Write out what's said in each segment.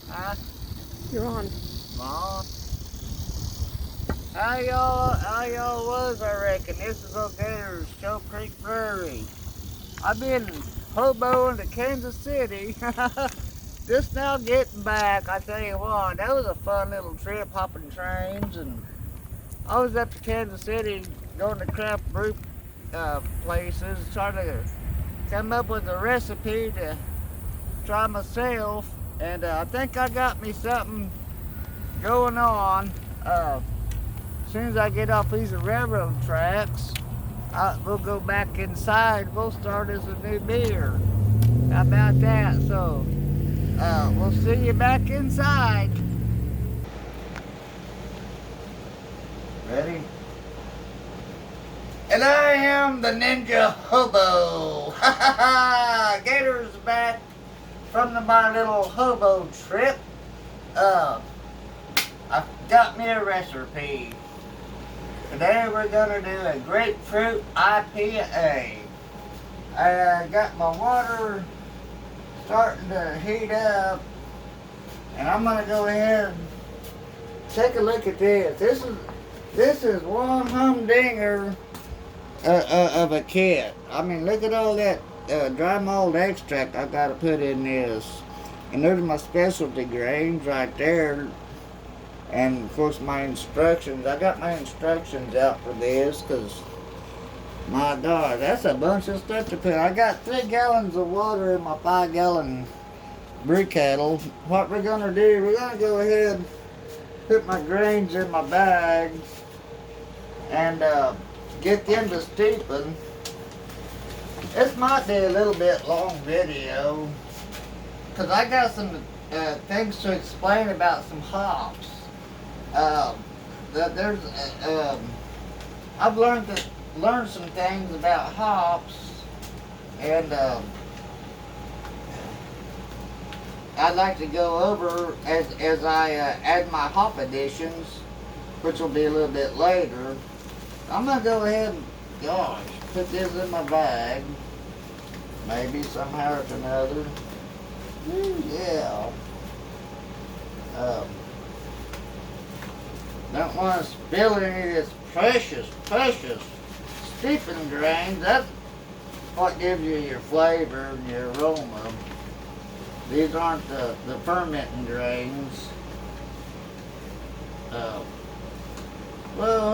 Huh? You're on. Mom? How y'all was, I reckon. This is old Gator's Show Creek Prairie. I've been hoboing to Kansas City. Just now getting back, I tell you what, that was a fun little trip hopping trains, and I was up to Kansas City going to craft brew places, trying to come up with a recipe to try myself, and I think I got me something going on. As soon as I get off these railroad tracks, we'll go back inside. We'll start us a new beer. How about that? So, we'll see you back inside. Ready? And I am the Ninja Hobo. Ha ha ha! Gator's back from my little hobo trip. Uh, I got me a recipe. Today we're gonna do a grapefruit IPA. I got my water starting to heat up, and I'm gonna go ahead and take a look at this. This is one humdinger of a kit. I mean, look at all that dry malt extract I gotta put in this, and there's my specialty grains right there. And of course my instructions, I got my instructions out for this because my God, that's a bunch of stuff to put. I got 3 gallons of water in my 5-gallon brew kettle. What we're gonna do, we're gonna go ahead and put my grains in my bags and get them to steepen. This might be a little bit long video because I got some things to explain about some hops. There's I've learned some things about hops, and I'd like to go over as I add my hop additions, which will be a little bit later. I'm gonna go ahead and, gosh, put this in my bag, maybe somehow or another. Yeah. Don't want to spill any of this precious steeping grains. That's what gives you your flavor and your aroma. These aren't the fermenting grains. Well,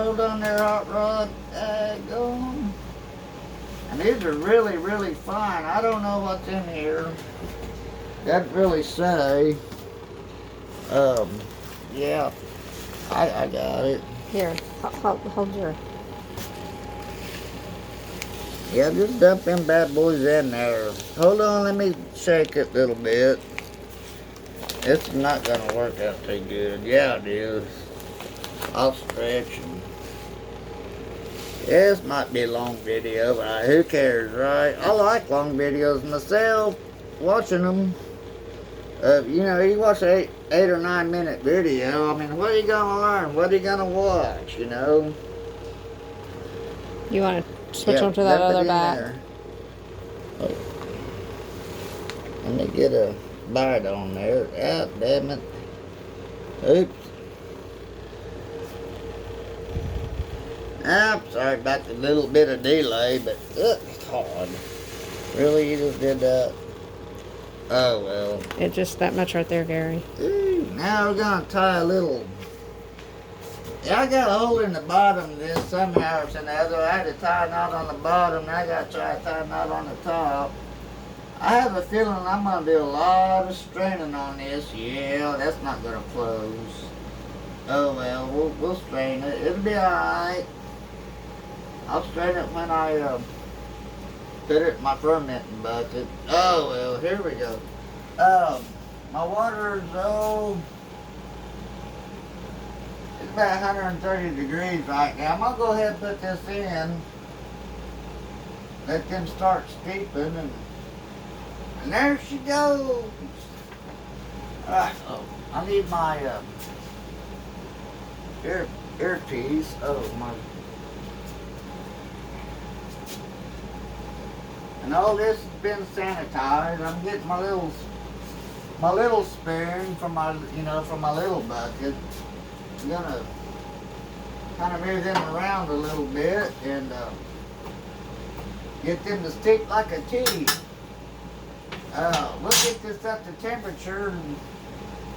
hold on there, Hot Rod. Go on. And these are really fine. I don't know what's in here. Doesn't really say. Yeah. I got it. Here, hold your. Yeah, just dump them bad boys in there. Hold on, let me shake it a little bit. It's not gonna work out too good. Yeah, it is. I'll stretch them. Yeah, this might be a long video, but who cares, right? I like long videos myself, watching them. You know, you watch an 8 or 9 minute video, I mean, what are you gonna learn? What are you gonna watch, you know? You want to switch them to that other bag? Oh. Let me get a bite on there. Ah, damn it. Oops. Ah, sorry about the little bit of delay, but God. Really, you just did that? Oh, well. It just that much right there, Gary. Ooh, now we're going to tie a little. Yeah, I got a hole in the bottom of this somehow or another. I had to tie a knot on the bottom, and I got to try to tie a knot on the top. I have a feeling I'm going to do a lot of straining on this. Yeah, that's not going to close. Oh, well, we'll strain it. It'll be alright. I'll strain it when I put it in my fermenting bucket. Oh, well, here we go. My water is, it's about 130 degrees right now. I'm going to go ahead and put this in. Let them start steeping, and there she goes. Alright, I need my earpiece. Oh, my. And all this has been sanitized. I'm getting my little my little spoon from my, from my little bucket. I'm gonna kind of move them around a little bit and get them to stick like a tea. We'll get this up to temperature, and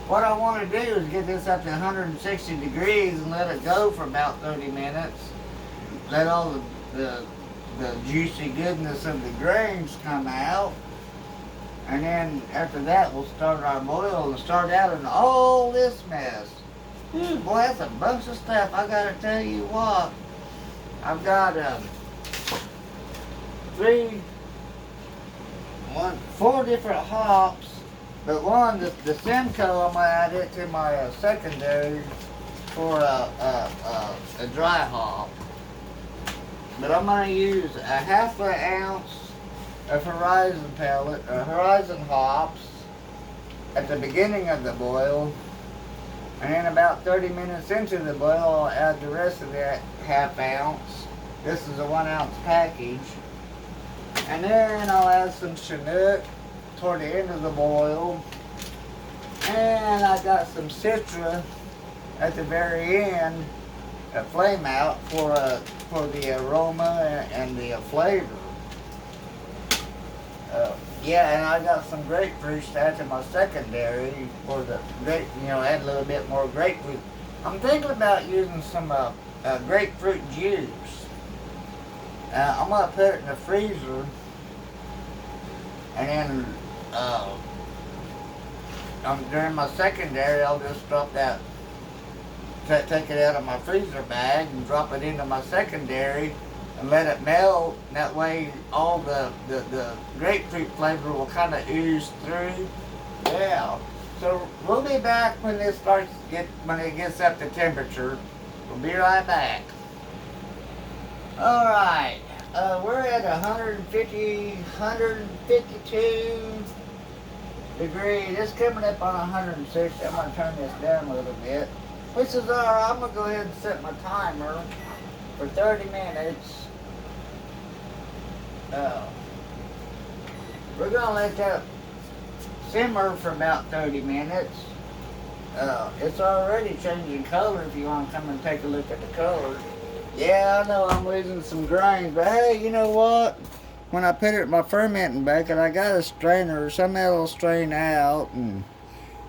what I want to do is get this up to 160 degrees and let it go for about 30 minutes. Let all the juicy goodness of the grains come out. And then after that, we'll start our boil and start out in all this mess. Boy, that's a bunch of stuff. I gotta tell you what. I've got 4 different hops, but one, the Simcoe, I'm gonna add it to my secondary for a dry hop. But I'm gonna use a ½ ounce of Horizon hops at the beginning of the boil, and then about 30 minutes into the boil, I'll add the rest of that ½ ounce. This is a 1 ounce package. And then I'll add some Chinook toward the end of the boil. And I got some Citra at the very end, a flame out for the aroma and the flavor. Yeah, and I got some grapefruit to add to my secondary for the add a little bit more grapefruit. I'm thinking about using some grapefruit juice. I'm gonna put it in the freezer, and then during my secondary, I'll just drop that, take it out of my freezer bag and drop it into my secondary and let it melt. That way, all the grapefruit flavor will kind of ooze through. Yeah. So we'll be back when when it gets up to temperature. We'll be right back. All right. We're at 152 degrees. It's coming up on 160. I'm gonna turn this down a little bit, which is all right. I'm gonna go ahead and set my timer for 30 minutes. We're gonna let that simmer for about 30 minutes. It's already changing color if you want to come and take a look at the color. Yeah, I know I'm losing some grains, but hey, you know what? When I put it in my fermenting bucket, I got a strainer, somehow it'll strain out, and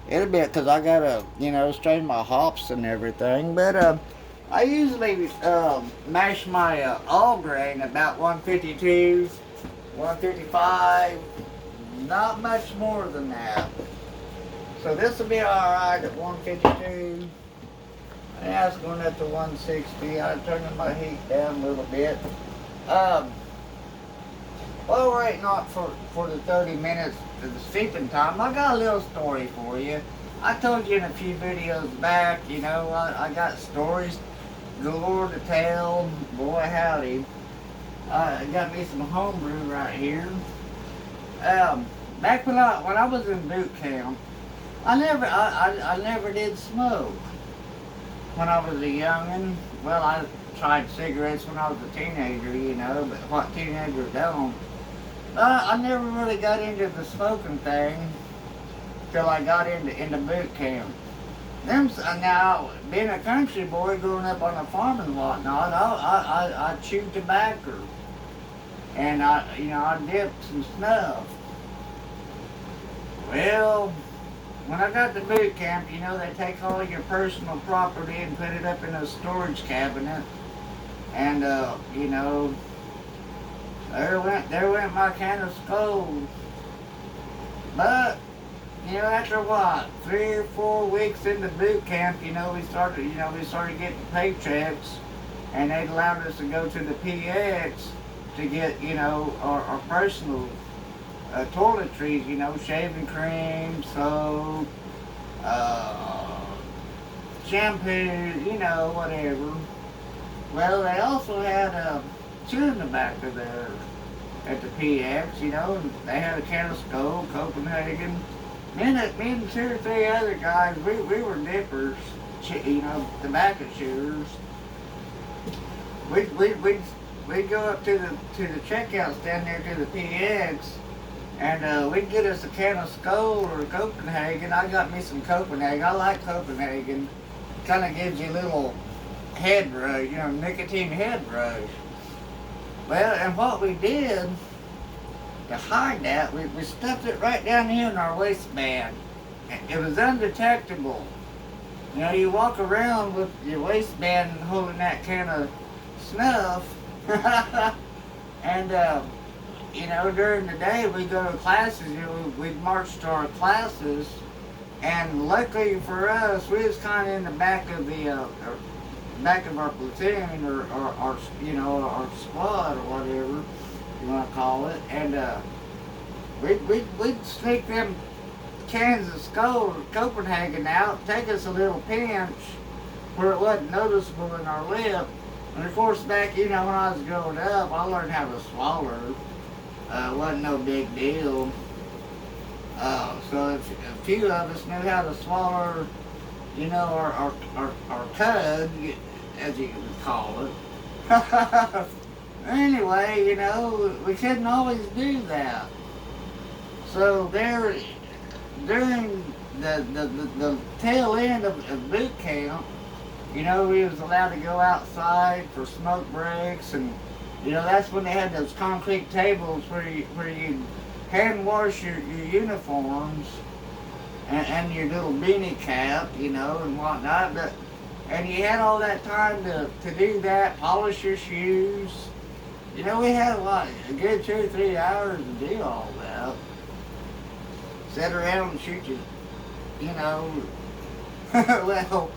it'll be, because I gotta, strain my hops and everything. But I usually mash my all grain about 152, 155, not much more than that. So this will be alright at 152. Yeah, it's going up to 160. I'm turning my heat down a little bit. While we're waiting for the 30 minutes of the steeping time, I got a little story for you. I told you in a few videos back, I got stories galore to tell. Boy, howdy. I got me some homebrew right here. Back when I was in boot camp, I never did smoke. When I was a youngin', well, I tried cigarettes when I was a teenager, but what teenager don't? I never really got into the smoking thing till I got into boot camp. Now, being a country boy growing up on a farm and whatnot, I chewed tobacco, and I dipped some snuff. Well, when I got to boot camp, they take all your personal property and put it up in a storage cabinet. And, there went my can of Skull. But, after what, 3 or 4 weeks into boot camp, we started getting paychecks, and they allowed us to go to the PX to get, our personal toiletries, shaving cream, soap, shampoo, whatever. Well, they also had chewing tobacco there at the PX, and they had a can of Skull, Copenhagen. Me and 2 or 3 other guys, we were dippers, tobacco chewers. We'd go up to the checkout stand there to the PX, And we'd get us a can of Skoal or Copenhagen. I got me some Copenhagen. I like Copenhagen. Kind of gives you a little head rush, you know, nicotine head rush. Well, and what we did to hide that, we stuffed it right down here in our waistband. It was undetectable. You know, you walk around with your waistband holding that can of snuff, and you know, during the day we go to classes. You know, we'd march to our classes, and luckily for us, we was kind of in the back of the back of our platoon or our you know our squad or whatever you want to call it, and we'd sneak them cans of Skoal Copenhagen out, take us a little pinch where it wasn't noticeable in our lip. And of course, back, you know, when I was growing up, I learned how to swallow. It wasn't no big deal. So a few of us knew how to swallow, you know, our cud, as you would call it. Anyway, you know, we couldn't always do that. So there, during the tail end of boot camp, you know, we was allowed to go outside for smoke breaks, and you know, that's when they had those concrete tables where you hand wash your uniforms and your little beanie cap, you know, and whatnot. And you had all that time to do that, polish your shoes. You know, we had a good 2 or 3 hours to do all that. Sit around and shoot you know, well,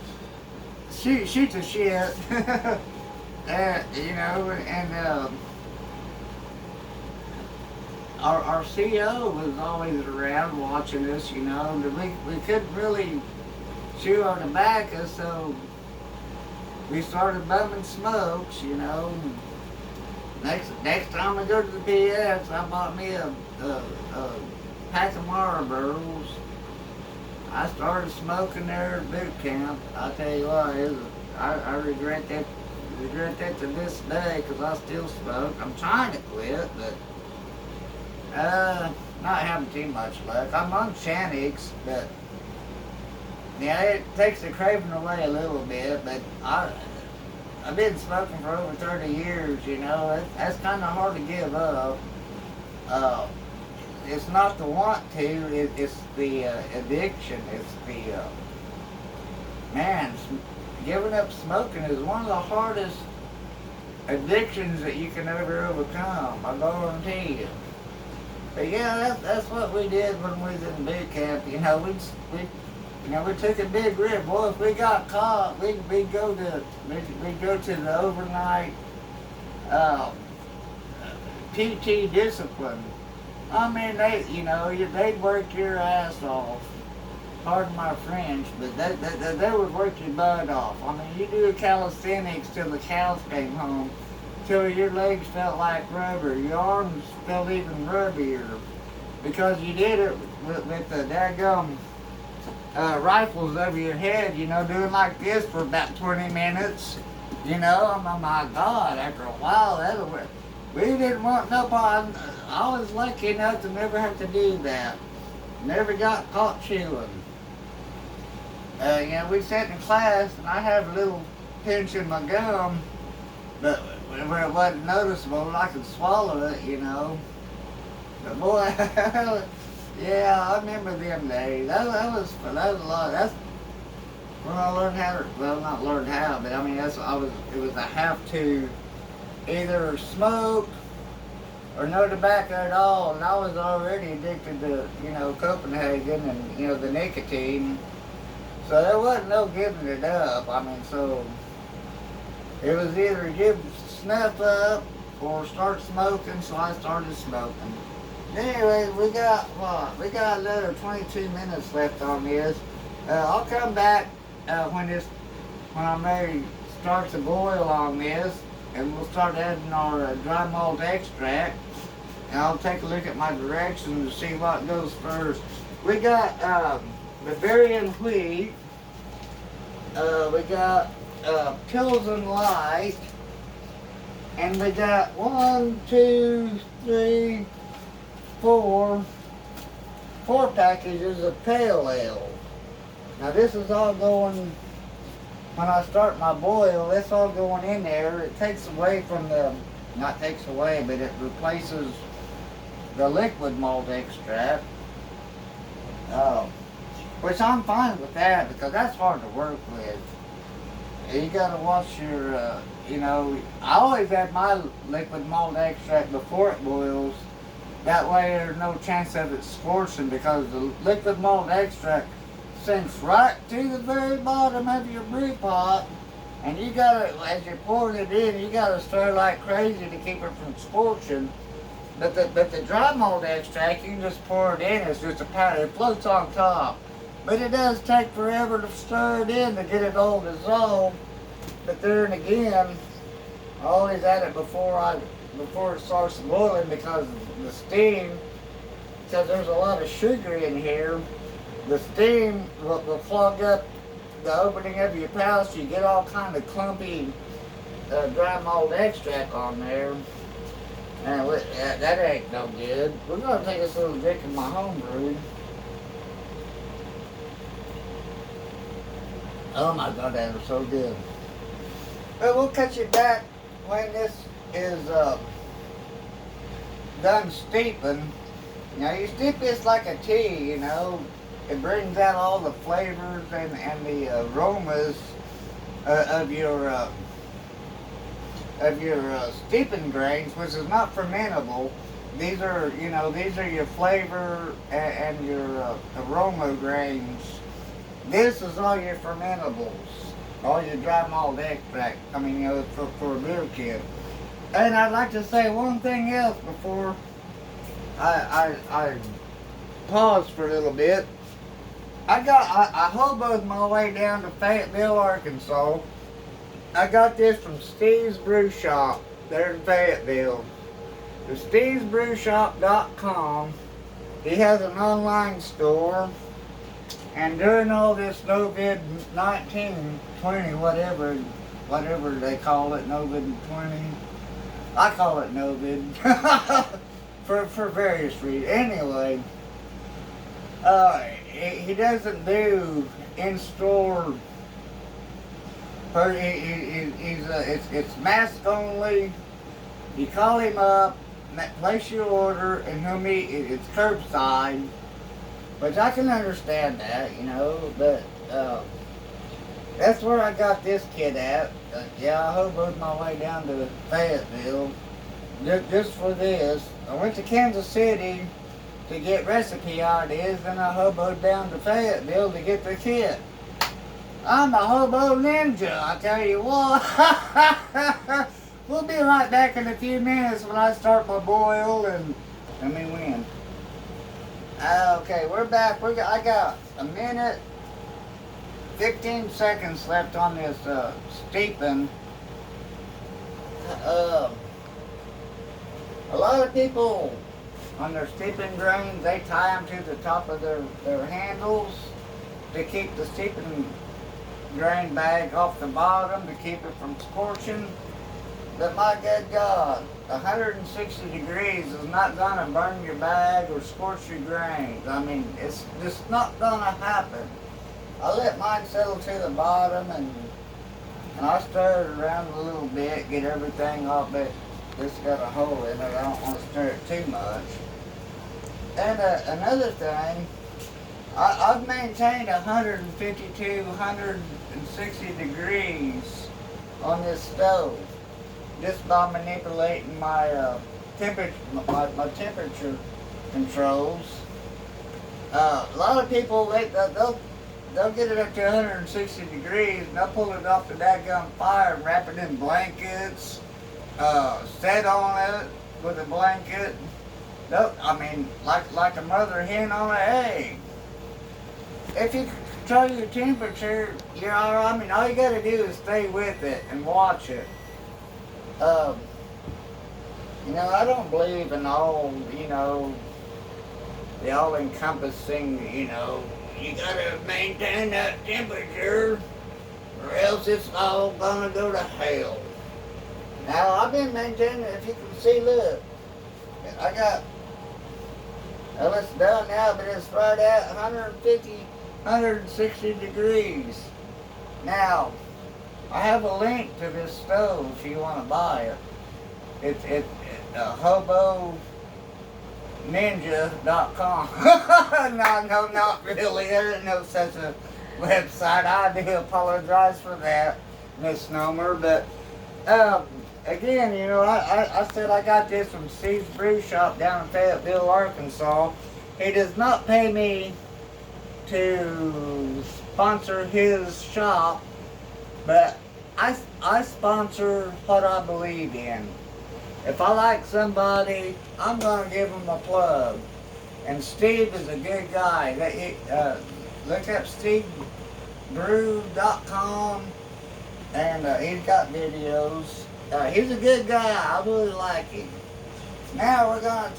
shoot the shit, you know, and our CO was always around watching us, you know. We couldn't really chew our tobacco, so we started bumming smokes, you know. Next time I go to the PS, I bought me a pack of Marlboros. I started smoking there at boot camp. I tell you what, I regret that to this day, because I still smoke. I'm trying to quit, but not having too much luck. I'm on Xanax, but yeah, it takes the craving away a little bit. But I've been smoking for over 30 years, you know. That's kind of hard to give up. It's not the want to, it's the addiction. It's the, man, giving up smoking is one of the hardest addictions that you can ever overcome, I guarantee you. But yeah, that's what we did when we was in boot camp. You know, we took a big rip. Boy, if we got caught, we'd go to the overnight PT discipline. I mean, they'd work your ass off. Pardon my French, but they would work your butt off. I mean, you do calisthenics till the cows came home, till your legs felt like rubber, your arms felt even rubbier, because you did it with the daggum rifles over your head, you know, doing like this for about 20 minutes. You know, oh my God, after a while, that'll work. We didn't want nobody. I was lucky enough to never have to do that. Never got caught chewing. You know, we sat in class and I had a little pinch in my gum, but where it wasn't noticeable, and I could swallow it, you know. But boy, yeah, I remember them days. That was a lot. That's when I learned how to, well, not learned how, but I mean, it was a have to either smoke or no tobacco at all, and I was already addicted to, you know, Copenhagen and, you know, the nicotine, so there wasn't no giving it up. I mean, so it was either give snuff up or start smoking, so I started smoking. Anyway, we got another 22 minutes left on this. I'll come back when I'm ready starts to boil on this, and we'll start adding our dry malt extract. And I'll take a look at my directions to see what goes first. We got Bavarian wheat. We got Pilsen Light. And we got 1, 2, 3, four packages of pale ale. Now this is all going, when I start my boil, it's all going in there. It takes away from the, not takes away, but it replaces the liquid malt extract. Which I'm fine with that because that's hard to work with. You gotta watch your, you know, I always have my liquid malt extract before it boils. That way there's no chance of it scorching because the liquid malt extract sinks right to the very bottom of your brew pot. And you gotta, as you're pouring it in, you gotta stir like crazy to keep it from scorching. But the dry malt extract, you can just pour it in, it's just a powder, it floats on top. But it does take forever to stir it in to get it all dissolved. But there and again, I always add it before it starts boiling because the steam, because there's a lot of sugar in here, the steam will clog up the opening of your pouch. You get all kind of clumpy dry malt extract on there. And that ain't no good. We're going to take this little drink of my homebrew. Oh my God, that was so good. But we'll cut you back when this is done steeping. Now you steep this like a tea, you know. It brings out all the flavors and the aromas of your steeping grains, which is not fermentable. These are, you know, these are your flavor and your aroma grains. This is all your fermentables, all your dry malt extract. I mean, you know, for a beer kid. And I'd like to say one thing else before I pause for a little bit. I hoboed my way down to Fayetteville, Arkansas. I got this from Steve's Brew Shop there in Fayetteville. The Steve'sBrewShop.com. He has an online store. And during all this COVID-19, 20, whatever they call it, COVID-20, I call it Novid, for various reasons. Anyway, he doesn't do in-store, it's mask only. You call him up, place your order, and he'll meet, it's curbside. Which I can understand that, you know, but that's where I got this kid at. Yeah, I hoboed my way down to Fayetteville just for this. I went to Kansas City to get recipe ideas, then I hoboed down to Fayetteville to get the kit. I'm a hobo ninja, I tell you what. We'll be right back in a few minutes when I start my boil and let me win. Okay, we're back. I got a minute, 15 seconds left on this steeping. A lot of people on their steeping grains, they tie them to the top of their handles to keep the steeping grain bag off the bottom to keep it from scorching. But my good God, 160 degrees is not going to burn your bag or scorch your grains. I mean, it's just not going to happen. I let mine settle to the bottom and I stir it around a little bit, get everything off, but it's got a hole in it. I don't want to stir it too much. And another thing, I've maintained 152, 160 degrees on this stove. Just by manipulating my temperature, my temperature controls. A lot of people they'll get it up to 160 degrees and they'll pull it off the daggum fire and wrap it in blankets, set on it with a blanket. I mean, like a mother hen on an egg. If you control your temperature, you're all right. I mean, all you got to do is stay with it and watch it. You know, I don't believe in all, you know, the all-encompassing, you know, you gotta maintain that temperature or else it's all gonna go to hell. Now, I've been maintaining, if you can see, look, Well, it's done now, but it's right at 150, 160 degrees. Now, I have a link to this stove if you want to buy it. It's hobo ninja.com. No, not really. There isn't no such a website. I do apologize for that misnomer. But again, you know, I said I got this from Steve's Brew Shop down in Fayetteville, Arkansas. He does not pay me to sponsor his shop, but I sponsor what I believe in. If I like somebody, I'm going to give them a plug. And Steve is a good guy. Look up stevebrew.com, and he's got videos. He's a good guy. I really like him. Now we're gonna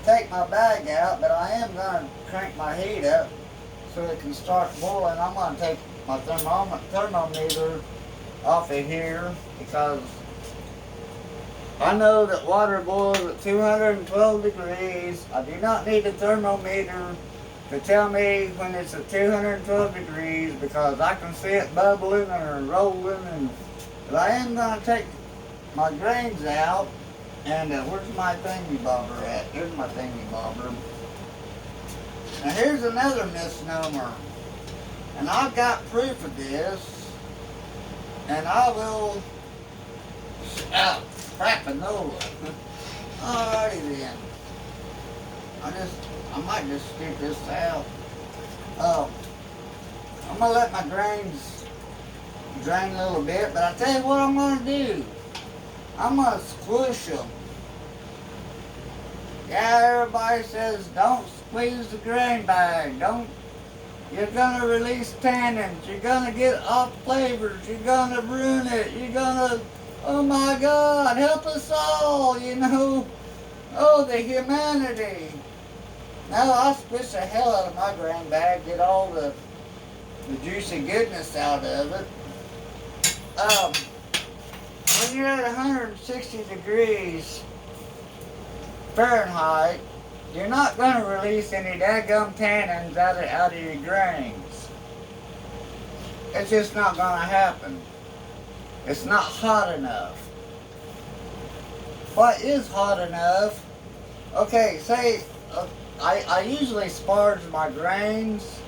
take my bag out, but I am gonna crank my heat up so it can start boiling. I'm gonna take my thermometer off of here because I know that water boils at 212 degrees. I do not need a thermometer to tell me when it's at 212 degrees because I can see it bubbling or rolling. But I am going to take my grains out. And where's my thingy bobber at? Here's my thingy bobber. Now here's another misnomer. And I've got proof of this. And I will... Crappanola. Alrighty then. I might just stick this out. I'm gonna let my grains drain a little bit, but I tell you what I'm gonna do. I'm gonna squish them. Yeah, everybody says don't squeeze the grain bag. You're gonna release tannins. You're gonna get off flavors. You're gonna ruin it. You're gonna, oh my God, help us all, you know. Oh, the humanity. Now I squish the hell out of my grain bag, get all the juicy goodness out of it. When you're at 160 degrees Fahrenheit, you're not going to release any daggum tannins out of your grains. It's just not going to happen. It's not hot enough. What is hot enough? Okay, say I usually sparge my grains,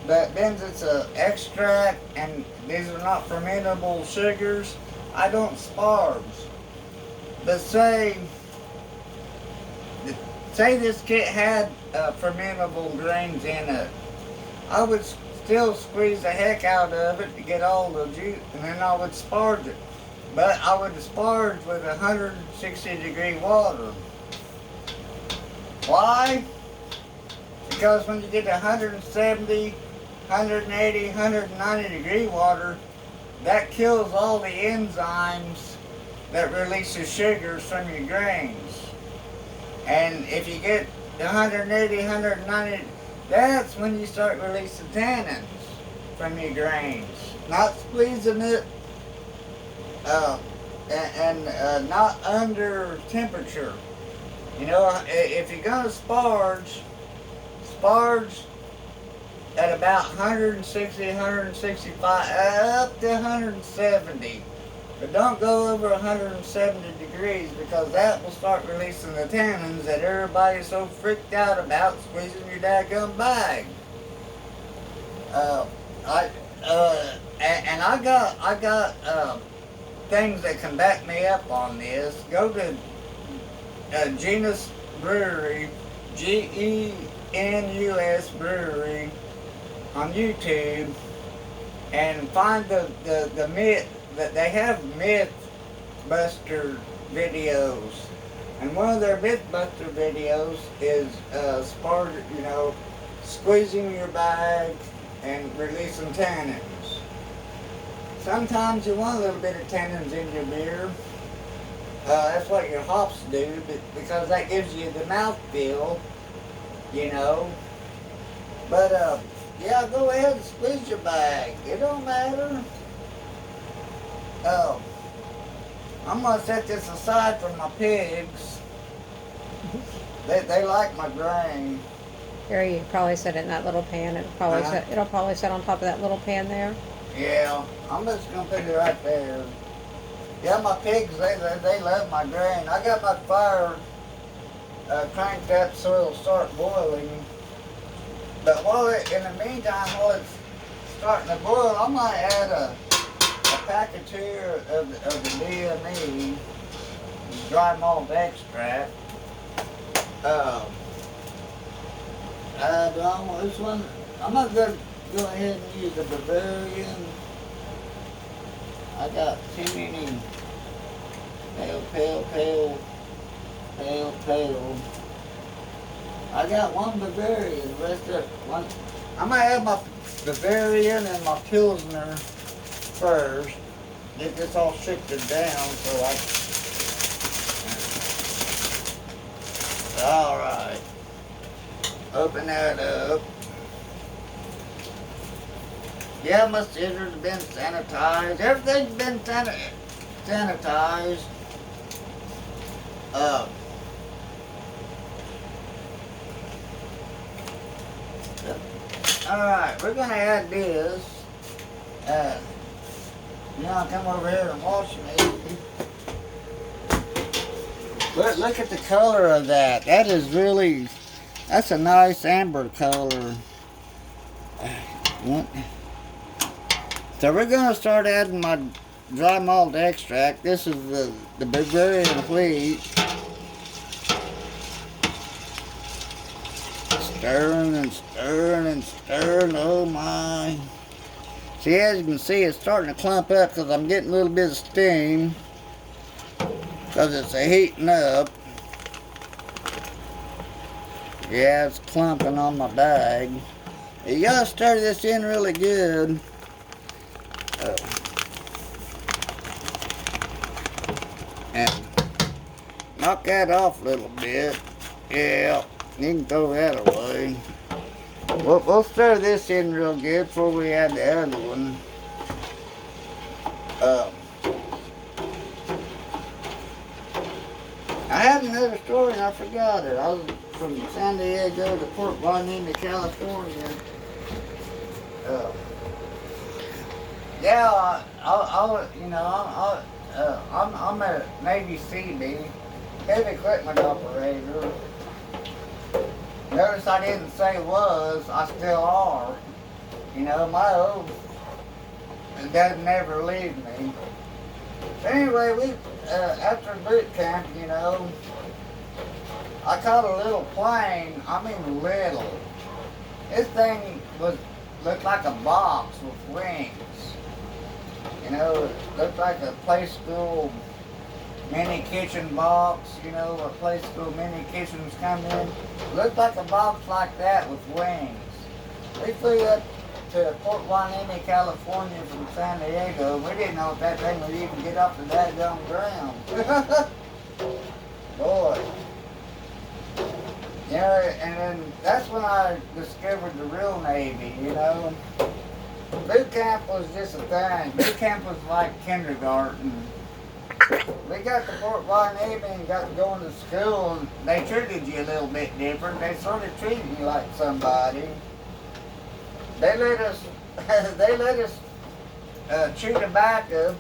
but since it's an extract and these are not fermentable sugars, I don't sparge. But say this kit had fermentable grains in it, I would still squeeze the heck out of it to get all the juice, and then I would sparge it. But I would sparge with 160 degree water. Why? Because when you get 170, 180, 190 degree water, that kills all the enzymes that release the sugars from your grains. And if you get 180, 190, that's when you start releasing tannins from your grains. Not squeezing it and not under temperature. You know, if you're going to sparge at about 160, 165, up to 170. But don't go over 170 degrees because that will start releasing the tannins that everybody's so freaked out about squeezing your daggum bag. And I got things that can back me up on this. Go to Genus Brewery, GENUS Brewery on YouTube, and find the myth that they have myth buster videos, and one of their myth buster videos is squeezing your bag and releasing tannins. Sometimes you want a little bit of tannins in your beer. That's what your hops do, because that gives you the mouthfeel, you know. But yeah, go ahead and squeeze your bag. It don't matter. I'm gonna set this aside for my pigs. They like my grain. Here, you probably set it in that little pan. It'll probably sit on top of that little pan there. Yeah, I'm just gonna put it right there. Yeah, my pigs, they love my grain. I got my fire cranked up so it'll start boiling. But in the meantime, while it's starting to boil, I might add a pack or two of the DME, dry malt extract. Do I want this one? I'm not going to go ahead and use the Bavarian. I got too many pale. I got one Bavarian, rest of one. I might have my Bavarian and my Pilsner first. Get this all shifted down so alright. Open that up. Yeah, my scissors have been sanitized. Everything's been sanitized. Alright, we're gonna add this. Come over here and watch me. Look at the color of that. That's a nice amber color. So we're gonna start adding my dry malt extract. This is the Bavarian wheat. Stirring and stirring and stirring. Oh my. See, as you can see, it's starting to clump up because I'm getting a little bit of steam. Because it's heating up. Yeah, it's clumping on my bag. You gotta stir this in really good. And knock that off a little bit. Yeah, you can throw that away. We'll stir this in real good before we add the other one. I had another story and I forgot it. I was from San Diego to Port Washington, California. Yeah, I'm a Navy Seabee, heavy equipment operator. Notice I didn't say was, I still are. My oath doesn't ever leave me. Anyway, after boot camp, I caught a little plane. I mean little. This thing looked like a box with wings. It looked like a play school mini kitchen box, where play school mini kitchens come in. Looked like a box like that with wings. We flew up to Port Washington, California from San Diego. We didn't know if that thing would even get off the daggone ground. Boy. And then that's when I discovered the real Navy, Boot camp was just a thing. Boot camp was like kindergarten. We got to Fort Washington and got to going to school, and they treated you a little bit different. They sort of treated you like somebody. They let us chew tobacco,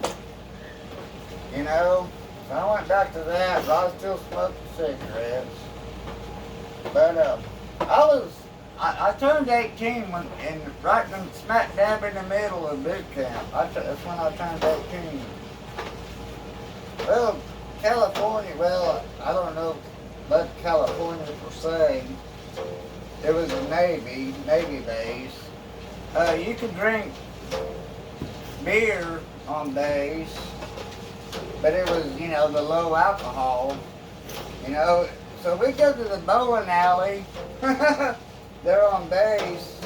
So I went back to that, but I was still smoking cigarettes. But I turned 18 right smack dab in the middle of boot camp. That's when I turned 18. Well, California, I don't know about California per se. There was a Navy base. You could drink beer on base, but it was, the low alcohol. So we go to the bowling alley there on base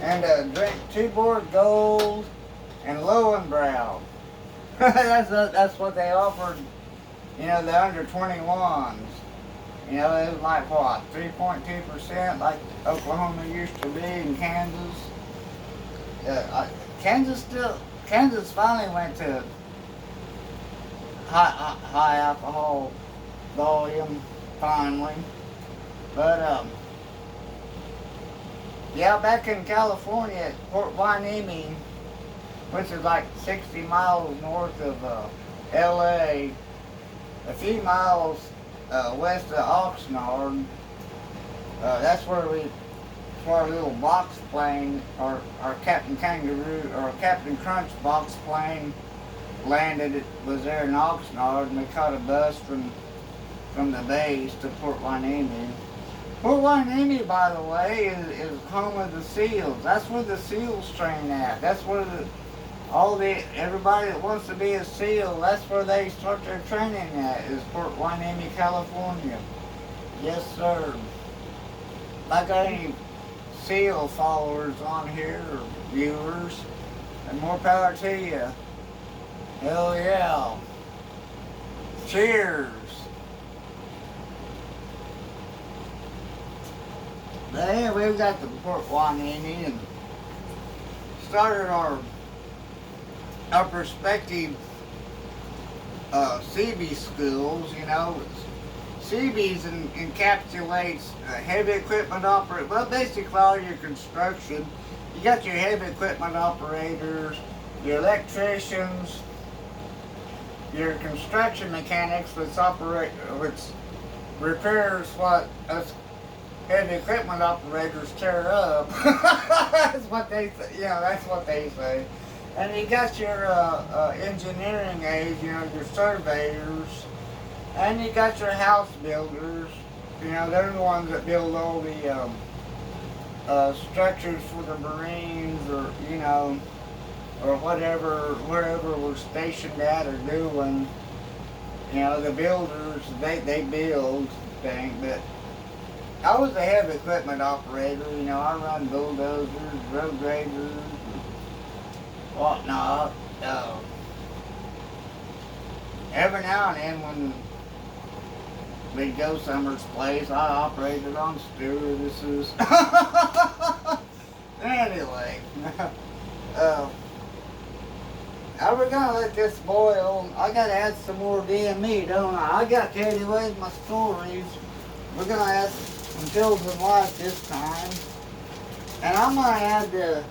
and drink 2 Board Gold and Lowenbrow. That's what they offered, the under 21s. It was like what, 3.2% like Oklahoma used to be in Kansas. Kansas finally went to high alcohol volume finally. But yeah, back in California, at Port Hueneme, which is like 60 miles north of LA, a few miles west of Oxnard. That's where our little box plane, our Captain Kangaroo, or Captain Crunch box plane landed. It was there in Oxnard, and we caught a bus from the base to Port Hueneme. Port Hueneme, by the way, is home of the SEALs. That's where the SEALs train at. That's where everybody that wants to be a SEAL, that's where they start their training at, is Port Hueneme, California. Yes, sir. If I got any SEAL followers on here, or viewers, and more power to you. Hell yeah. Cheers. But anyway, we got to Port Hueneme and started our prospective CB schools. You know, CBs encapsulates heavy equipment operator. Well, basically all your construction. You got your heavy equipment operators, your electricians, your construction mechanics, which repairs what us heavy equipment operators tear up. That's what they say. Yeah, that's what they say. And you got your engineering aides, you know, your surveyors, and you got your house builders. You know, they're the ones that build all the structures for the Marines, or you know, or whatever, wherever we're stationed at or doing. You know, the builders, they build things. But I was a heavy equipment operator. You know, I run bulldozers, road graders, whatnot. Every now and then when we'd go somewhere's place, I operated on stewardesses. Anyway, now we're gonna let this boil. I gotta add some more DME, don't I? I got carried away with my stories. We're gonna add some Pills and Life this time. And I'm gonna add the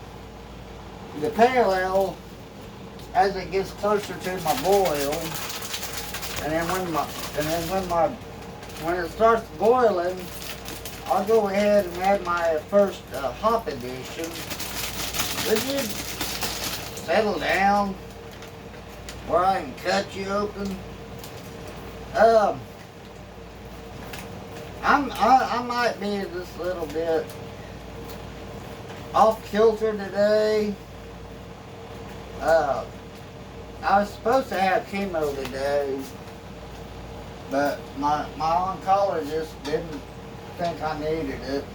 pale ale as it gets closer to my boil, and then when it starts boiling, I'll go ahead and add my first hop addition. Would you settle down where I can cut you open? I might be just a little bit off kilter today. I was supposed to have chemo today, but my oncologist didn't think I needed it.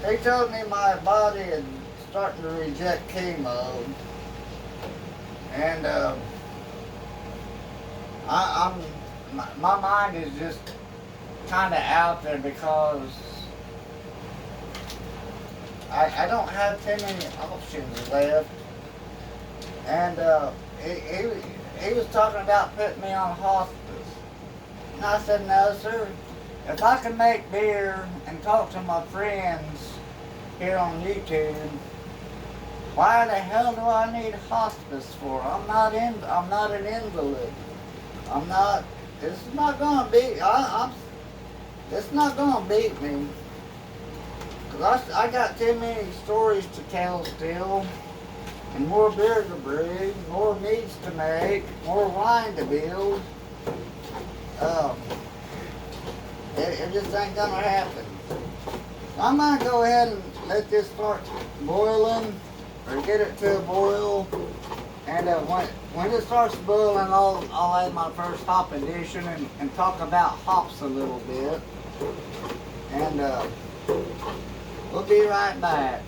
He told me my body is starting to reject chemo, and my mind is just kind of out there because I don't have too many options left. And he was talking about putting me on hospice. And I said, no, sir. If I can make beer and talk to my friends here on YouTube, why the hell do I need hospice for? I'm not an invalid. This is not gonna beat. It's not gonna beat me. Cause I got too many stories to tell still. And more beer to brew, more meats to make, more wine to build. It just ain't gonna happen. I'm gonna go ahead and let this start boiling, or get it to a boil. And when it starts boiling, I'll add my first hop addition and talk about hops a little bit. And we'll be right back.